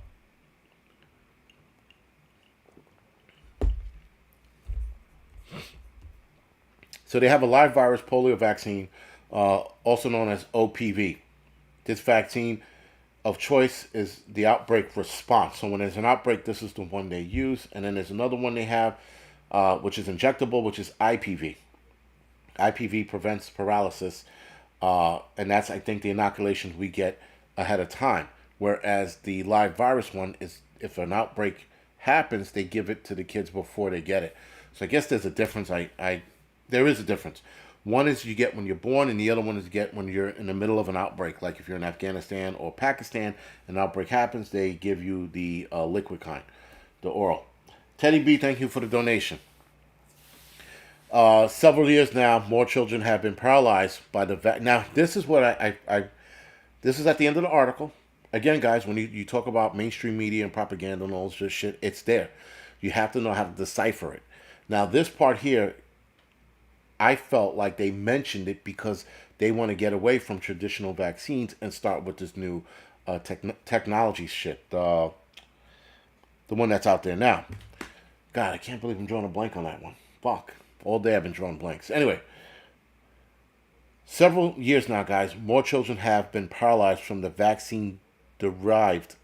So they have a live virus polio vaccine, also known as OPV. This vaccine of choice is the outbreak response. So when there's an outbreak, this is the one they use. And then there's another one they have, which is injectable, which is IPV. IPV prevents paralysis. And that's, I think, the inoculations we get ahead of time. Whereas the live virus one is, if an outbreak happens, they give it to the kids before they get it. So I guess there's a difference. There is a difference. One is you get when you're born, and the other one is you get when you're in the middle of an outbreak. Like if you're in Afghanistan or Pakistan, an outbreak happens, they give you the liquid kind, the oral. Teddy B, thank you for the donation. Several years now, more children have been paralyzed by the Now, this is what this is at the end of the article. Again, guys, when you talk about mainstream media and propaganda and all this shit, it's there. You have to know how to decipher it. Now, this part here, I felt like they mentioned it because they want to get away from traditional vaccines and start with this new technology shit. The one that's out there now. God, I can't believe I'm drawing a blank on that one. Fuck. All day I've been drawing blanks. Anyway. Several years now, guys, more children have been paralyzed from the vaccine-derived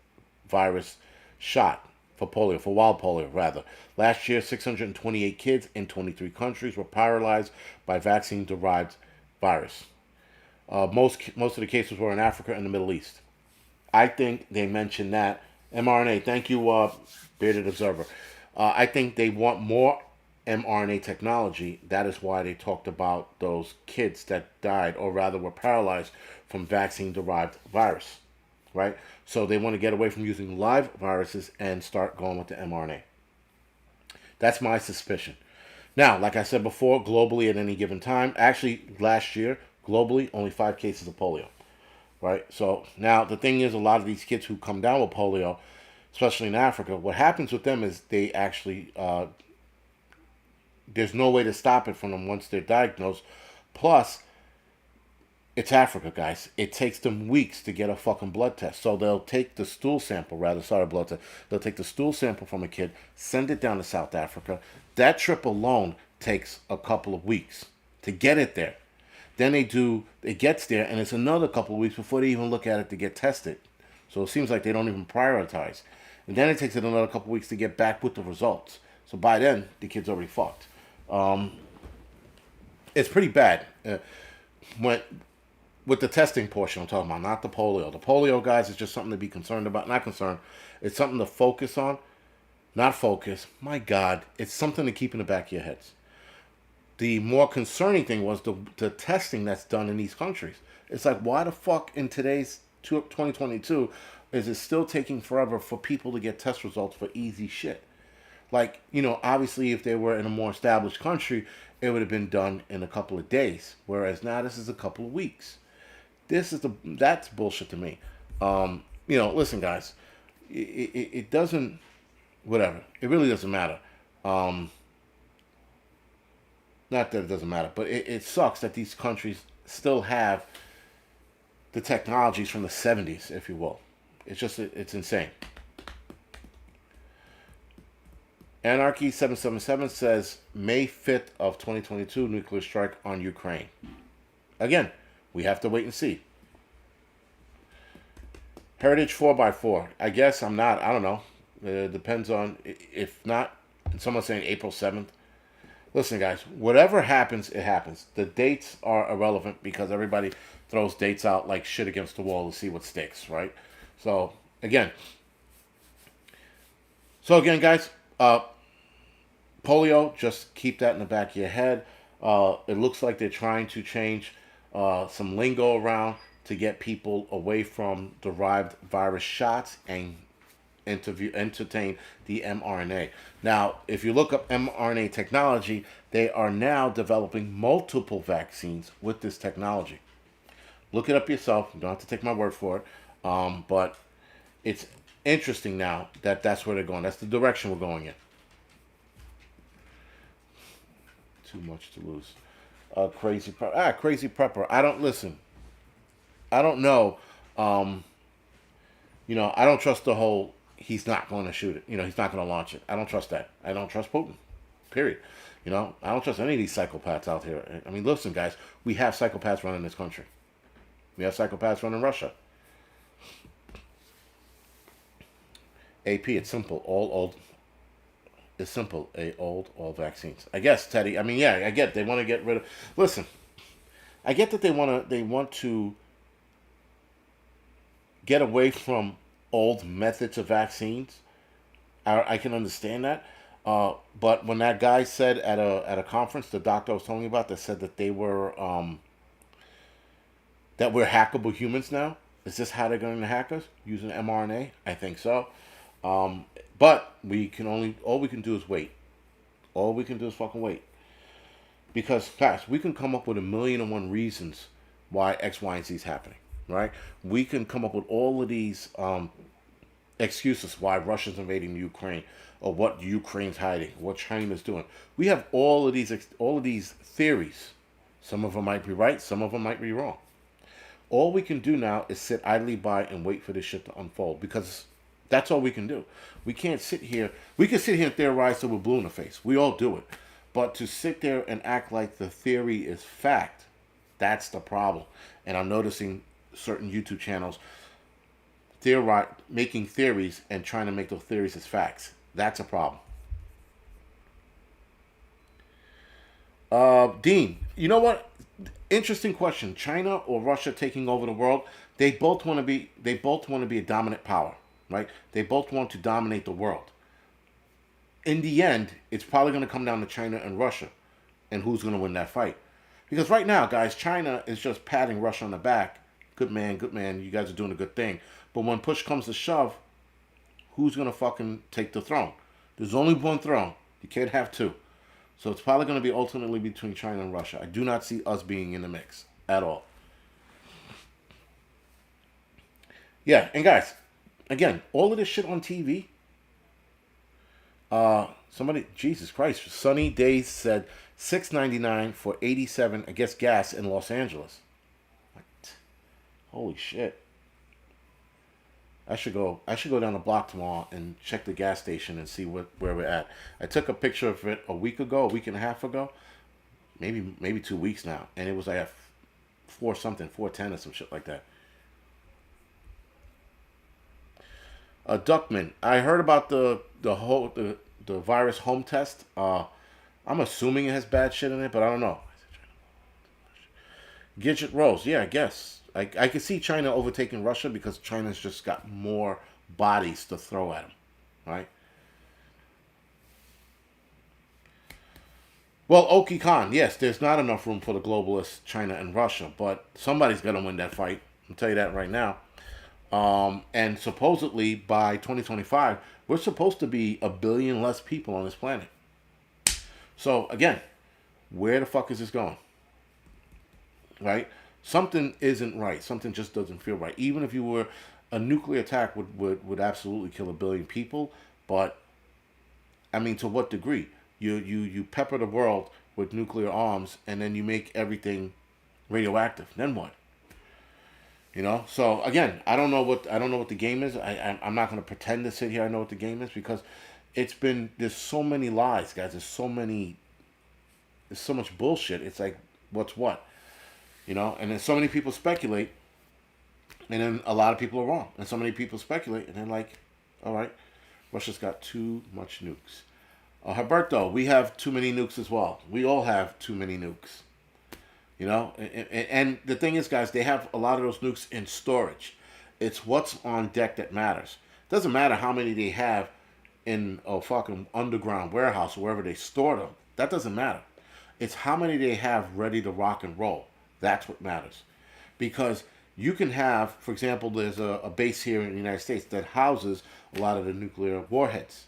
virus shot for polio, for wild polio, rather. Last year, 628 kids in 23 countries were paralyzed by vaccine-derived virus. Most of the cases were in Africa and the Middle East. I think they mentioned that mRNA. Thank you, bearded observer. I think they want more mRNA technology. That is why they talked about those kids that died, or rather were paralyzed from vaccine-derived virus, right? So they want to get away from using live viruses and start going with the mRNA. That's my suspicion. Now, like I said before, globally at any given time, actually last year, globally, only 5 cases of polio, right? So now the thing is, a lot of these kids who come down with polio, especially in Africa, what happens with them is they actually, there's no way to stop it from them once they're diagnosed. Plus, it's Africa, guys. It takes them weeks to get a fucking blood test. So they'll take the stool sample, rather, sorry, blood test. They'll take the stool sample from a kid, send it down to South Africa. That trip alone takes a couple of weeks to get it there. Then it gets there, and it's another couple of weeks before they even look at it to get tested. So it seems like they don't even prioritize. And then it takes it another couple of weeks to get back with the results. So by then, the kid's already fucked. It's pretty bad. When with the testing portion I'm talking about, not the polio. The polio, guys, is just something to be concerned about. Not concerned. It's something to focus on. Not focus. My God, it's something to keep in the back of your heads. The more concerning thing was the testing that's done in these countries. It's like, why the fuck in today's 2022 is it still taking forever for people to get test results for easy shit? Like, obviously if they were in a more established country, it would have been done in a couple of days. Whereas now this is a couple of weeks. That's bullshit to me. Listen, guys, it doesn't, whatever. It really doesn't matter. Not that it doesn't matter, but it sucks that these countries still have the technologies from the 70s, if you will. It's insane. Anarchy 777 says May 5th of 2022 nuclear strike on Ukraine. Again, we have to wait and see. Heritage 4x4. I guess I'm not. I don't know. It depends on, if not, someone's saying April 7th. Listen, guys, whatever happens, it happens. The dates are irrelevant because everybody throws dates out like shit against the wall to see what sticks, right? So, again, guys, polio, just keep that in the back of your head. It looks like they're trying to change some lingo around to get people away from derived virus shots and entertain the mRNA. Now, if you look up mRNA technology, they are now developing multiple vaccines with this technology. Look it up yourself. You don't have to take my word for it. But it's interesting now that that's where they're going. That's the direction we're going in. Too much to lose. Crazy prepper. I don't listen. I don't know. I don't trust the whole he's not going to shoot it. He's not going to launch it. I don't trust that. I don't trust Putin. Period. I don't trust any of these psychopaths out here. I mean, listen, guys, we have psychopaths running this country. We have psychopaths running Russia. AP, it's simple. It's simple. All vaccines. I guess, Teddy. I mean, yeah, I get they want to get rid of. Listen, I get that they want to get away from old methods of vaccines. I can understand that. But when that guy said at a conference, the doctor I was telling you about, that said that they were that we're hackable humans now. Is this how they're going to hack us? Using mRNA? I think so. But all we can do is wait. All we can do is fucking wait. Because, guys, we can come up with 1,000,001 reasons why X, Y, and Z is happening, right? We can come up with all of these excuses why Russia's invading Ukraine, or what Ukraine's hiding, what China's doing. We have all of these theories. Some of them might be right, some of them might be wrong. All we can do now is sit idly by and wait for this shit to unfold, because that's all we can do. We can't sit here. We can sit here and theorize till we're blue in the face. We all do it. But to sit there and act like the theory is fact, That's the problem. And I'm noticing certain YouTube channels making theories and trying to make those theories as facts. That's a problem. Dean, you know what? Interesting question. China or Russia taking over the world? They both want to be. They both want to be a dominant power, right? They both want to dominate the world. In the end, it's probably going to come down to China and Russia, and who's going to win that fight. Because right now, guys, China is just patting Russia on the back. Good man, good man. You guys are doing a good thing. But when push comes to shove, who's going to fucking take the throne? There's only one throne. You can't have two. So it's probably going to be ultimately between China and Russia. I do not see us being in the mix at all. Yeah, and guys, again, all of this shit on TV. Somebody, Jesus Christ, Sunny Days said $6.99 for 87, I guess, gas in Los Angeles. What? Holy shit! I should go. I should go down the block tomorrow and check the gas station and see where we're at. I took a picture of it a week ago, a week and a half ago, maybe 2 weeks now, and it was like at 4 something, 410 or some shit like that. Duckman, I heard about the virus home test. I'm assuming it has bad shit in it, but I don't know. Gidget Rose, yeah, I guess. I can see China overtaking Russia because China's just got more bodies to throw at them, right? Well, Oki Khan, yes, there's not enough room for the globalists, China and Russia, but somebody's going to win that fight. I'll tell you that right now. And supposedly by 2025, we're supposed to be a billion less people on this planet. So again, where the fuck is this going? Right? Something isn't right. Something just doesn't feel right. Even if you were a nuclear attack would absolutely kill a billion people, but I mean, to what degree? You pepper the world with nuclear arms and then you make everything radioactive. Then what? You know, so again, I don't know what the game is. I'm not going to pretend to sit here I know what the game is because there's so many lies, guys. There's so much bullshit. It's like what's what, you know, and then so many people speculate, and then a lot of people are wrong, and so many people speculate, and then like, all right, Russia's got too much nukes. Herberto, we have too many nukes as well. We all have too many nukes. You know, and the thing is, guys, they have a lot of those nukes in storage. It's what's on deck that matters. Doesn't matter how many they have in a fucking underground warehouse or wherever they store them. That doesn't matter. It's how many they have ready to rock and roll. That's what matters. Because you can have, for example, there's a base here in the United States that houses a lot of the nuclear warheads.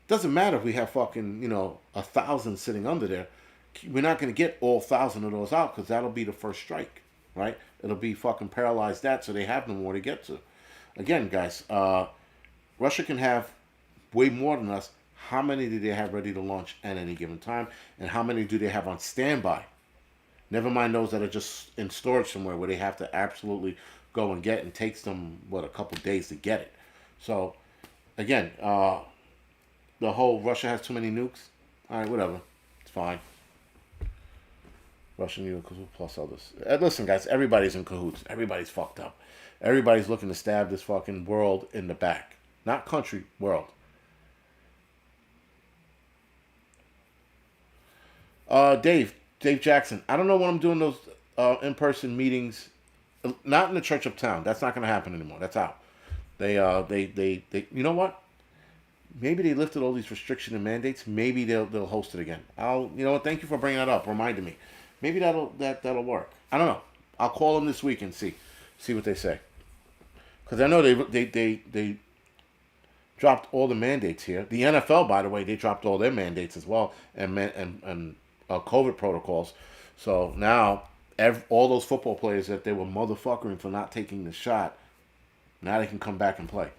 Doesn't matter if we have fucking, 1,000 sitting under there. We're not going to get all 1,000 of those out because that'll be the first strike, right? It'll be fucking paralyzed that so they have no more to get to. Again, guys, Russia can have way more than us. How many do they have ready to launch at any given time? And how many do they have on standby? Never mind those that are just in storage somewhere where they have to absolutely go and get and takes them, a couple days to get it. So, again, the whole Russia has too many nukes. All right, whatever. It's fine. Russian nukes plus others. Listen, guys, everybody's in cahoots. Everybody's fucked up. Everybody's looking to stab this fucking world in the back. Not country, world. Dave Jackson. I don't know when I'm doing those in-person meetings. Not in the church uptown. That's not going to happen anymore. That's out. They. You know what? Maybe they lifted all these restrictions and mandates. Maybe they'll host it again. You know what? Thank you for bringing that up. Reminding me. Maybe that'll work. I don't know. I'll call them this week and see what they say. Because I know they dropped all the mandates here. The NFL, by the way, they dropped all their mandates as well and COVID protocols. So now all those football players that they were motherfuckering for not taking the shot, now they can come back and play.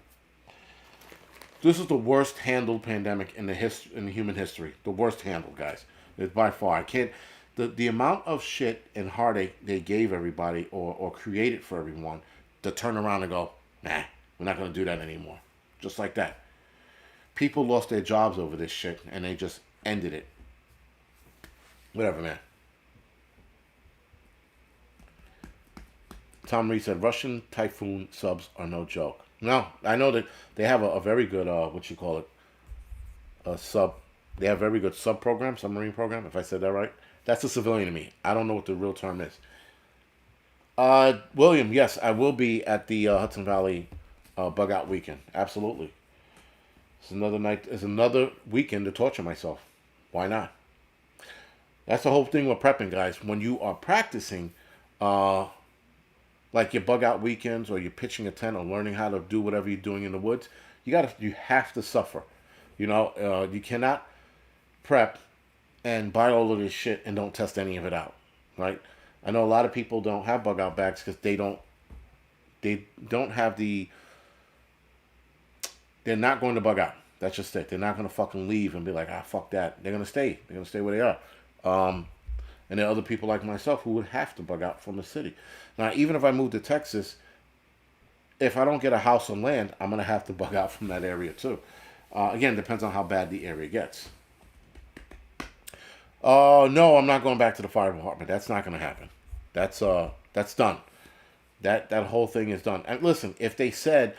This is the worst handled pandemic in the human history. The worst handled, guys. It's by far. I can't. The amount of shit and heartache they gave everybody or created for everyone to turn around and go, nah, we're not going to do that anymore. Just like that. People lost their jobs over this shit and they just ended it. Whatever, man. Tom Reed said Russian Typhoon subs are no joke. No, I know that they have a very good what you call it, a sub. They have very good sub program, submarine program. If I said that right, that's a civilian to me. I don't know what the real term is. William, yes, I will be at the Hudson Valley bug out weekend. Absolutely. It's another night. It's another weekend to torture myself. Why not? That's the whole thing with prepping, guys. When you are practicing, uh, like your bug out weekends or you're pitching a tent or learning how to do whatever you're doing in the woods, you have to suffer. You cannot prep and buy all of this shit and don't test any of it out, right? I know a lot of people don't have bug out bags because they don't have they're not going to bug out. That's just it. They're not going to fucking leave and be like, fuck that. They're going to stay. They're going to stay where they are. And there are other people like myself who would have to bug out from the city. Now, even if I move to Texas, if I don't get a house on land, I'm going to have to bug out from that area too. Again, depends on how bad the area gets. No, I'm not going back to the fire department. That's not going to happen. That's done. That whole thing is done. And listen, if they said,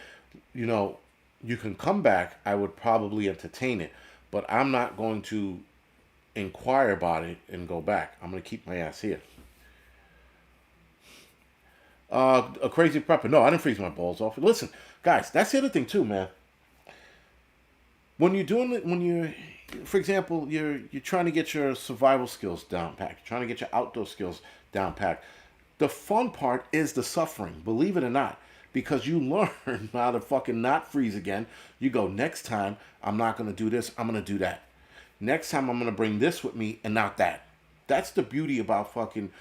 you can come back, I would probably entertain it. But I'm not going to inquire about it and go back. I'm going to keep my ass here. A crazy prepper. No, I didn't freeze my balls off. Listen, guys, that's the other thing too, man. When you're doing it, for example, you're trying to get your survival skills down packed, you're trying to get your outdoor skills down packed. The fun part is the suffering, believe it or not, because you learn how to fucking not freeze again. You go, next time, I'm not going to do this, I'm going to do that. Next time, I'm going to bring this with me and not that. That's the beauty about fucking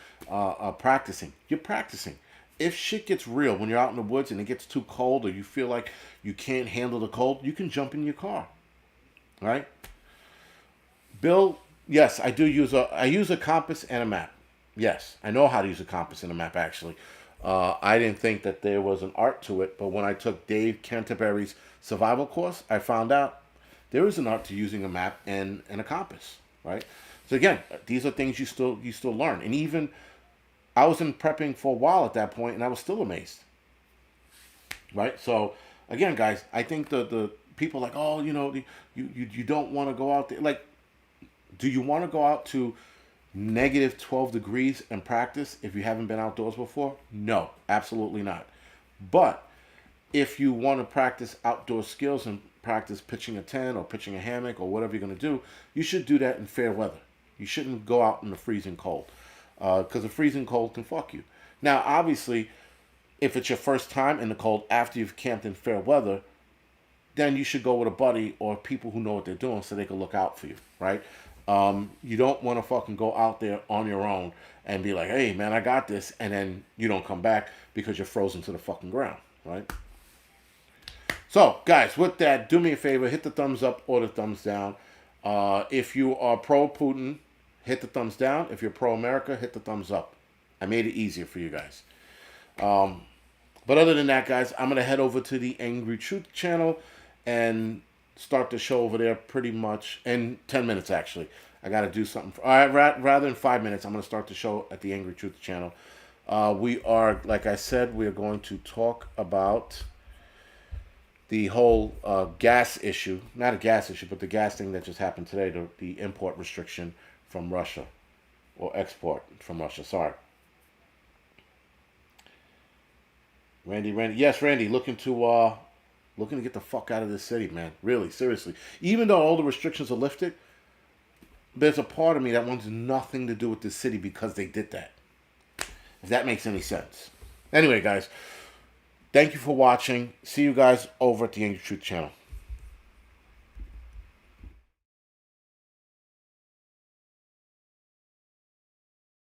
practicing. You're practicing. If shit gets real when you're out in the woods and it gets too cold or you feel like you can't handle the cold, you can jump in your car. Right? Bill, yes, I use a compass and a map. Yes, I know how to use a compass and a map, actually. I didn't think that there was an art to it, but when I took Dave Canterbury's survival course, I found out there is an art to using a map and a compass, right? So again, these are things you still learn. And even I was in prepping for a while at that point, and I was still amazed, right? So again, guys, I think the people like, oh, you don't want to go out there. Like, do you want to go out to negative 12 degrees and practice if you haven't been outdoors before? No, absolutely not. But if you want to practice outdoor skills and practice pitching a tent or pitching a hammock or whatever you're going to do, you should do that in fair weather. You shouldn't go out in the freezing cold because the freezing cold can fuck you. Now, obviously, if it's your first time in the cold after you've camped in fair weather, then you should go with a buddy or people who know what they're doing so they can look out for you, right? You don't want to fucking go out there on your own and be like, hey, man, I got this, and then you don't come back because you're frozen to the fucking ground, right? So, guys, with that, do me a favor, hit the thumbs up or the thumbs down. If you are pro-Putin, hit the thumbs down. If you're pro-America, hit the thumbs up. I made it easier for you guys. But other than that, guys, I'm going to head over to the Angry Truth channel and start the show over there pretty much in 10 minutes, actually. I got to do something. Rather than 5 minutes, I'm going to start the show at the Angry Truth channel. We are, like I said, we are going to talk about the whole gas issue. Not a gas issue, but the gas thing that just happened today, the import restriction from Russia. Or export from Russia, sorry. Randy. Yes, Randy, looking to get the fuck out of this city, man. Really, seriously. Even though all the restrictions are lifted, there's a part of me that wants nothing to do with this city because they did that. If that makes any sense. Anyway, guys, thank you for watching. See you guys over at the Angry Truth channel.